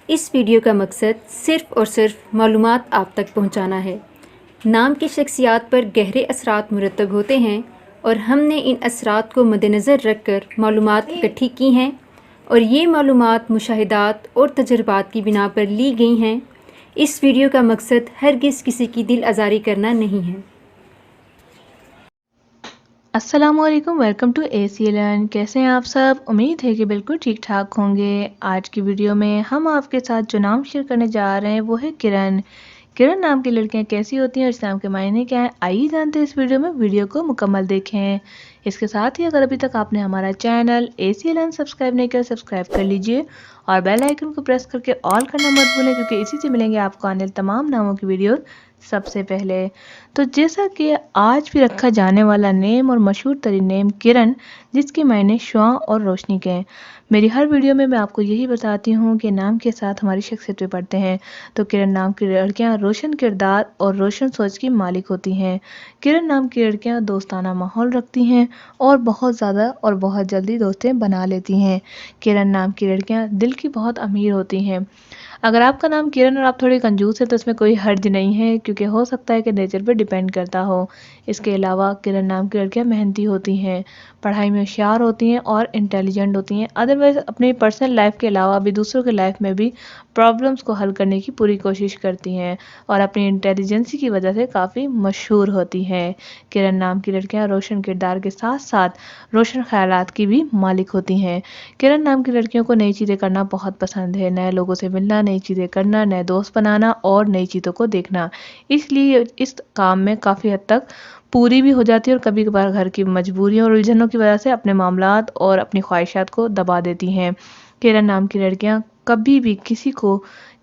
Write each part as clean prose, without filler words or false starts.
इस वीडियो का मकसद सिर्फ़ और सिर्फ मालूमात आप तक पहुंचाना है। नाम की शख्सियात पर गहरे असरात मुरतब होते हैं और हमने इन असरात को मद्देनज़र रख कर मालूमात इकट्ठी की हैं और ये मालूमात मुशाहिदात और तजर्बात की बिना पर ली गई हैं। इस वीडियो का मकसद हरगिज़ किसी की दिल आज़ारी करना नहीं है। अस्सलामुअलैकुम, वेलकम टू ACA.Learn। कैसे हैं आप सब? उम्मीद है कि बिल्कुल ठीक ठाक होंगे। आज की वीडियो में हम आपके साथ जो नाम शेयर करने जा रहे हैं वो है किरण। किरण नाम की लड़कियां कैसी होती हैं और इस नाम के मायने क्या है, आइए जानते हैं इस वीडियो में। वीडियो को मुकम्मल देखें। इसके साथ ही अगर अभी तक आपने हमारा चैनल ACA.Learn सब्सक्राइब नहीं किया, सब्सक्राइब कर लीजिए और बेल आइकन को प्रेस करके ऑल करना मत भूलें, क्योंकि इसी से मिलेंगे आपको आने वाले तमाम नामों की वीडियो सबसे पहले। तो जैसा कि आज भी रखा जाने वाला नेम और मशहूर तरीन नेम किरण, जिसके मायने शुआ और रोशनी के हैं। मेरी हर वीडियो में मैं आपको यही बताती हूँ कि नाम के साथ हमारी शख्सियत पे पढ़ते हैं। तो किरण नाम की लड़कियाँ रोशन किरदार और रोशन सोच की मालिक होती हैं। किरण नाम की लड़कियाँ दोस्ताना माहौल रखती हैं और बहुत ज़्यादा और बहुत जल्दी दोस्तें बना लेती हैं। किरण नाम की लड़कियाँ दिल की बहुत अमीर होती हैं। अगर आपका नाम किरण और आप थोड़ी कंजूस है तो इसमें कोई हर्ज नहीं है, क्योंकि हो सकता है कि नेचर पर डिपेंड करता हो। इसके अलावा किरण नाम की लड़कियां मेहनती होती हैं, पढ़ाई में होशियार होती हैं और इंटेलिजेंट होती हैं। अदरवाइज अपनी पर्सनल लाइफ के अलावा भी दूसरों के लाइफ में भी प्रॉब्लम्स को हल करने की पूरी कोशिश करती हैं और अपनी इंटेलिजेंसी की वजह से काफ़ी मशहूर होती हैं। किरण नाम की लड़कियां रोशन किरदार के साथ साथ रोशन ख्यालात की भी मालिक होती हैं। किरण नाम की लड़कियों को नई चीज़ें करना बहुत पसंद है, नए लोगों से मिलना, नई चीज़ें करना, नए दोस्त बनाना और नई चीज़ों को देखना। इसलिए इस काम में काफ़ी हद तक पूरी भी हो जाती है और कभी कभार घर की मजबूरियों और उलझनों की वजह से अपने मामलात और अपनी ख्वाहिशात को दबा देती हैं। किरण नाम की लड़कियां कभी भी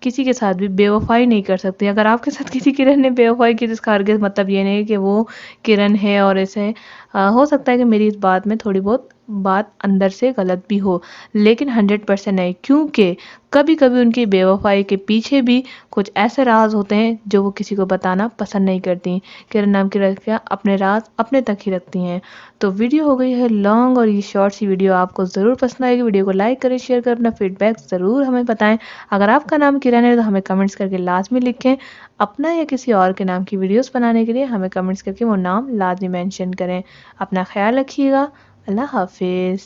किसी के साथ भी बेवफाई नहीं कर सकती। अगर आपके साथ किसी किरण ने बेवफाई की तो इसका हरगिज़ मतलब ये नहीं कि वो किरण है। और ऐसे हो सकता है कि मेरी इस बात में थोड़ी बहुत बात अंदर से गलत भी हो, लेकिन 100% नहीं, क्योंकि कभी कभी उनकी बेवफाई के पीछे भी कुछ ऐसे राज होते हैं जो वो किसी को बताना पसंद नहीं करती। किरण नाम की लड़कियां अपने राज अपने तक ही रखती हैं। तो वीडियो हो गई है लॉन्ग और ये शॉर्ट सी वीडियो आपको ज़रूर पसंद आएगी। वीडियो को लाइक करें, शेयर करें, अपना फीडबैक ज़रूर हमें बताएं। अगर आपका नाम किरण है तो हमें कमेंट्स करके लाजमी लिखें। अपना या किसी और के नाम की वीडियोस बनाने के लिए हमें कमेंट्स करके वो नाम लाजमी मेंशन करें। अपना ख्याल रखिएगा। अल्लाह हाफिज़।